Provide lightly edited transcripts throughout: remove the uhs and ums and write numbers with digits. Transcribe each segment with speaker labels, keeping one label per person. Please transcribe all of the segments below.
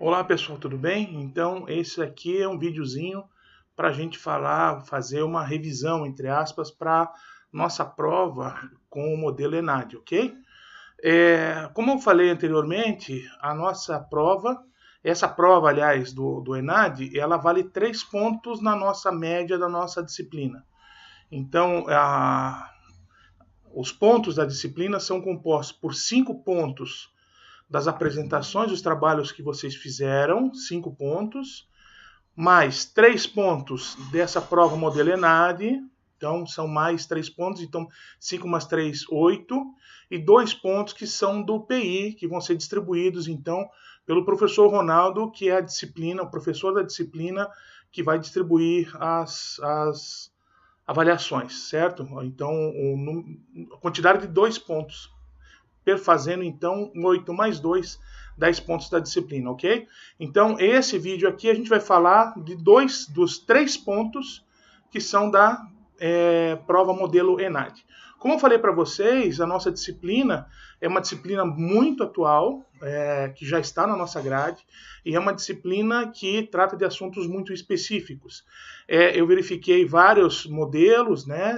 Speaker 1: Olá pessoal, tudo bem? Então esse aqui é um videozinho para a gente fazer uma revisão, entre aspas, para nossa prova com o modelo ENAD, ok? Como eu falei anteriormente, a nossa prova, essa prova, aliás, do ENAD, ela vale 3 pontos na nossa média da nossa disciplina. Então, os pontos da disciplina são compostos por 5 pontos das apresentações dos trabalhos que vocês fizeram, 5 pontos, mais 3 pontos dessa prova modelo ENAD, então são mais 3 pontos, então 5 mais 3, 8, e 2 pontos que são do PI, que vão ser distribuídos então pelo professor Ronaldo, que é a disciplina, o professor da disciplina que vai distribuir as avaliações, certo? Então, a quantidade de 2 pontos, perfazendo então 8 mais 2, 10 pontos da disciplina, ok? Então, esse vídeo aqui a gente vai falar de dos 3 pontos que são da prova modelo ENAD. Como eu falei para vocês, a nossa disciplina é uma disciplina muito atual, que já está na nossa grade, e é uma disciplina que trata de assuntos muito específicos. Eu verifiquei vários modelos, né,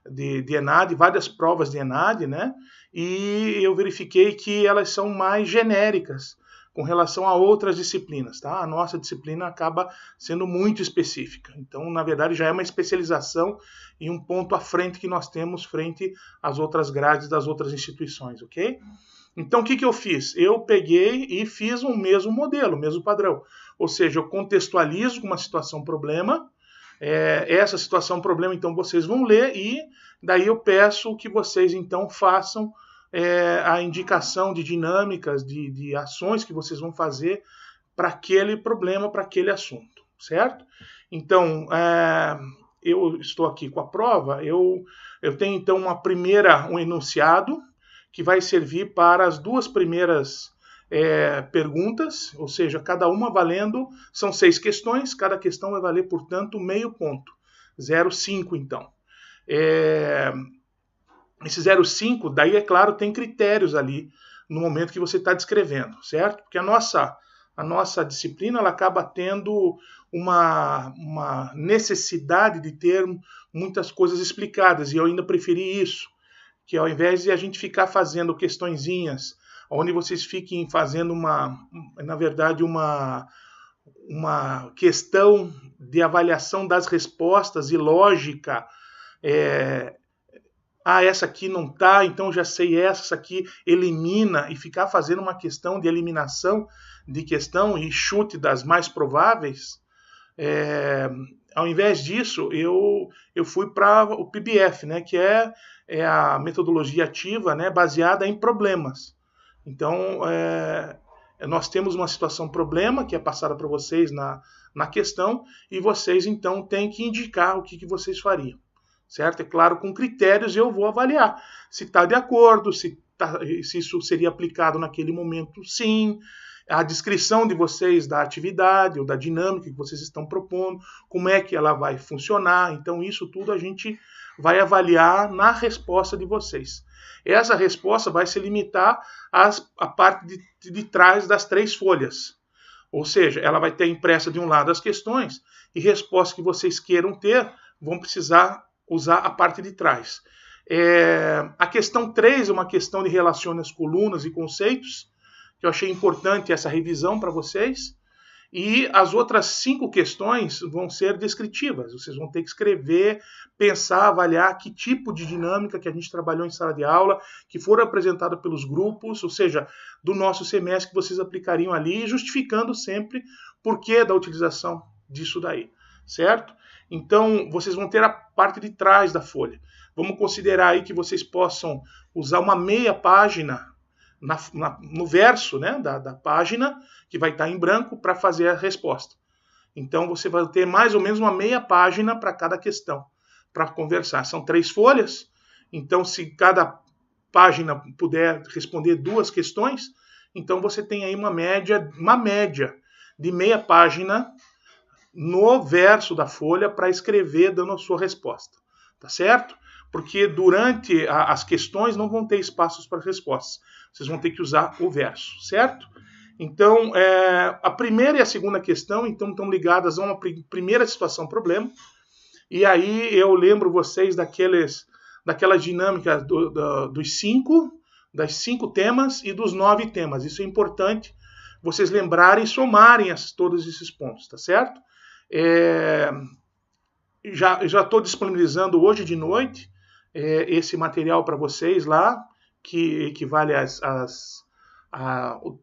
Speaker 1: de ENAD, várias provas de ENAD, né, e eu verifiquei que elas são mais genéricas com relação a outras disciplinas, tá? A nossa disciplina acaba sendo muito específica. Então, na verdade, já é uma especialização e um ponto à frente que nós temos frente às outras grades das outras instituições, ok? Então, o que eu fiz? Eu peguei e fiz o mesmo modelo, o mesmo padrão. Ou seja, eu contextualizo com uma situação problema, essa situação problema, então, vocês vão ler e daí eu peço que vocês, então, façam a indicação de dinâmicas, de ações que vocês vão fazer para aquele problema, para aquele assunto, certo? Então, eu estou aqui com a prova, eu tenho então um enunciado que vai servir para as duas primeiras perguntas, ou seja, cada uma valendo, são 6 questões, cada questão vai valer, portanto, meio ponto, 0,5 então. Esse 0,5, daí, é claro, tem critérios ali no momento que você está descrevendo, certo? Porque a nossa disciplina ela acaba tendo uma necessidade de ter muitas coisas explicadas, e eu ainda preferi isso, que ao invés de a gente ficar fazendo questõezinhas, onde vocês fiquem fazendo na verdade, uma questão de avaliação das respostas e lógica, essa aqui não tá, então já sei essa aqui elimina, e ficar fazendo uma questão de eliminação de questão e chute das mais prováveis, ao invés disso, eu fui para o PBF, né, que é a metodologia ativa, né, baseada em problemas. Então, nós temos uma situação problema que é passada para vocês na questão, e vocês, então, têm que indicar o que vocês fariam. Certo? É claro, com critérios eu vou avaliar se está de acordo, se isso seria aplicado naquele momento, sim. A descrição de vocês da atividade ou da dinâmica que vocês estão propondo, como é que ela vai funcionar. Então, isso tudo a gente vai avaliar na resposta de vocês. Essa resposta vai se limitar à parte de trás das 3 folhas. Ou seja, ela vai ter impressa de um lado as questões e respostas que vocês queiram ter vão precisar usar a parte de trás. A questão 3 é uma questão de relacione as colunas e conceitos, que eu achei importante essa revisão para vocês. E as outras 5 questões vão ser descritivas. Vocês vão ter que escrever, pensar, avaliar que tipo de dinâmica que a gente trabalhou em sala de aula, que foram apresentadas pelos grupos, ou seja, do nosso semestre que vocês aplicariam ali, justificando sempre por que da utilização disso daí, certo? Então, vocês vão ter a parte de trás da folha. Vamos considerar aí que vocês possam usar uma meia página no verso, né, da página, que vai estar em branco, para fazer a resposta. Então, você vai ter mais ou menos uma meia página para cada questão, para conversar. São 3 folhas, então, se cada página puder responder 2 questões, então você tem aí uma média de meia página no verso da folha para escrever dando a sua resposta, tá certo? Porque durante as questões não vão ter espaços para respostas, vocês vão ter que usar o verso, certo? Então, a primeira e a segunda questão então estão ligadas a uma primeira situação problema. E aí eu lembro vocês daquela dinâmica das 5 temas e dos 9 temas. Isso é importante vocês lembrarem e somarem todos esses pontos, tá certo? Já estou disponibilizando hoje de noite esse material para vocês lá, que equivale às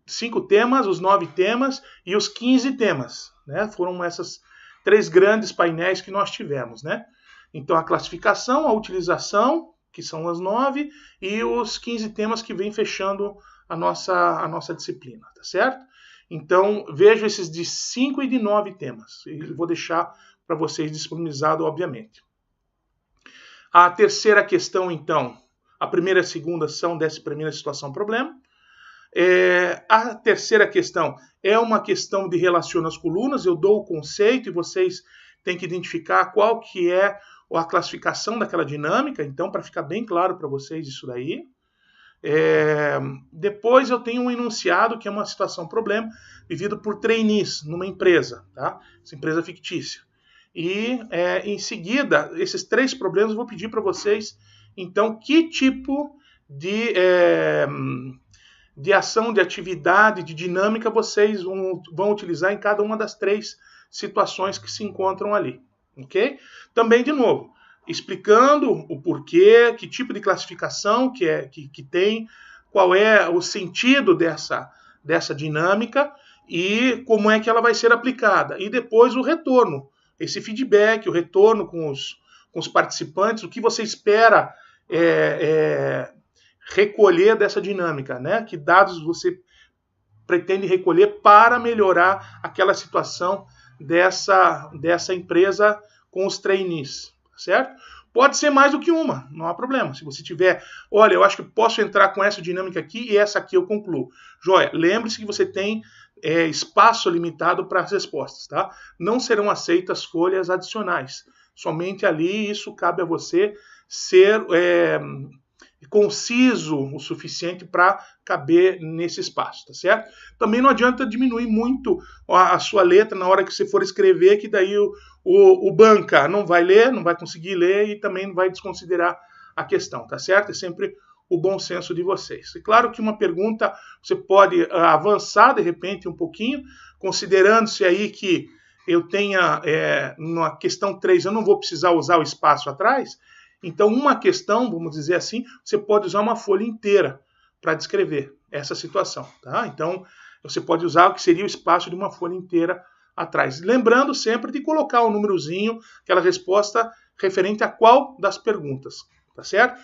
Speaker 1: 5 temas, os 9 temas e os 15 temas, né? Foram essas 3 grandes painéis que nós tivemos, né? Então, a classificação, a utilização, que são as 9, e os 15 temas que vem fechando a nossa disciplina, tá certo? Então, vejo esses de 5 e de 9 temas. E vou deixar para vocês disponibilizado, obviamente. A terceira questão, então, a primeira e a segunda são dessa primeira situação problema. A terceira questão é uma questão de relaciono às colunas. Eu dou o conceito e vocês têm que identificar qual que é a classificação daquela dinâmica, então, para ficar bem claro para vocês isso daí. Depois eu tenho um enunciado, que é uma situação problema, vivido por trainees numa empresa, tá? Essa empresa fictícia. E, em seguida, esses 3 problemas eu vou pedir para vocês, então, que tipo de ação, de atividade, de dinâmica vocês vão utilizar em cada uma das 3 situações que se encontram ali, ok? Também, de novo, explicando o porquê, que tipo de classificação que tem, qual é o sentido dessa dinâmica e como é que ela vai ser aplicada. E depois o retorno, esse feedback, o retorno com os participantes, o que você espera recolher dessa dinâmica, né? Que dados você pretende recolher para melhorar aquela situação dessa empresa com os trainees, certo? Pode ser mais do que uma, não há problema. Se você tiver, olha, eu acho que posso entrar com essa dinâmica aqui e essa aqui eu concluo. Joia, lembre-se que você tem espaço limitado para as respostas, tá? Não serão aceitas folhas adicionais. Somente ali, isso cabe a você ser conciso o suficiente para caber nesse espaço, tá certo? Também não adianta diminuir muito a sua letra na hora que você for escrever, que daí o banca não vai ler, não vai conseguir ler e também não vai desconsiderar a questão, tá certo? É sempre o bom senso de vocês. É claro que uma pergunta você pode avançar de repente um pouquinho, considerando-se aí que eu tenha, na questão 3, eu não vou precisar usar o espaço atrás. Então, uma questão, vamos dizer assim, você pode usar uma folha inteira para descrever essa situação, tá? Então, você pode usar o que seria o espaço de uma folha inteira atrás. Lembrando sempre de colocar um númerozinho, aquela resposta referente a qual das perguntas, tá certo?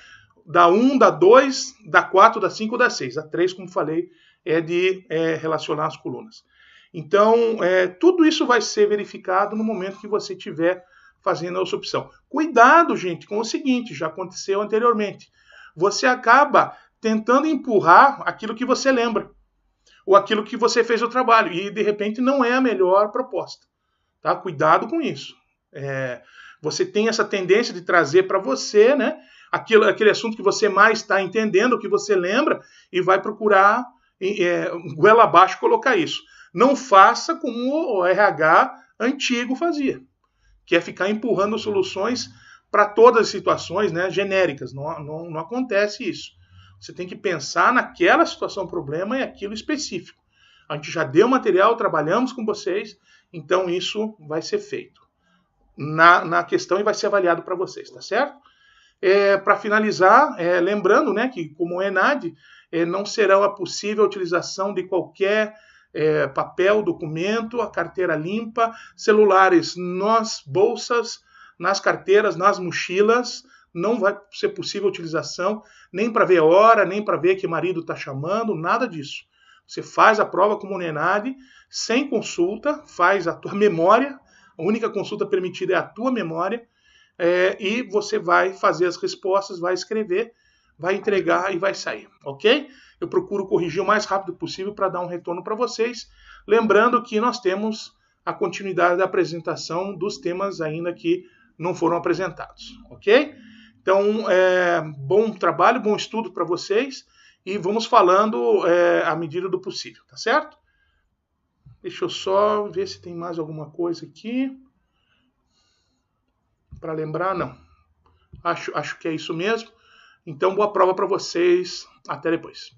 Speaker 1: Da 1, da 2, da 4, da 5, da 6. A 3, como falei, é de relacionar as colunas. Então, tudo isso vai ser verificado no momento que você tiver fazendo a sua opção. Cuidado, gente, com o seguinte, já aconteceu anteriormente. Você acaba tentando empurrar aquilo que você lembra, ou aquilo que você fez o trabalho, e de repente não é a melhor proposta. Tá? Cuidado com isso. Você tem essa tendência de trazer para você, né, aquele assunto que você mais está entendendo, o que você lembra, e vai procurar, goela abaixo, colocar isso. Não faça como o RH antigo fazia, que é ficar empurrando soluções para todas as situações, né, genéricas. Não acontece isso. Você tem que pensar naquela situação problema e aquilo específico. A gente já deu material, trabalhamos com vocês, então isso vai ser feito na questão e vai ser avaliado para vocês, tá certo? Para finalizar, lembrando, né, que como ENAD, não será possível a utilização de qualquer papel, documento, a carteira limpa, celulares nas bolsas, nas carteiras, nas mochilas. Não vai ser possível a utilização, nem para ver a hora, nem para ver que marido está chamando, nada disso. Você faz a prova como ENAD, sem consulta, faz a tua memória, a única consulta permitida é a tua memória, e você vai fazer as respostas, vai escrever, vai entregar e vai sair, ok? Eu procuro corrigir o mais rápido possível para dar um retorno para vocês. Lembrando que nós temos a continuidade da apresentação dos temas ainda que não foram apresentados, ok? Então, bom trabalho, bom estudo para vocês e vamos falando à medida do possível, tá certo? Deixa eu só ver se tem mais alguma coisa aqui para lembrar. Não. Acho que é isso mesmo. Então, boa prova para vocês. Até depois.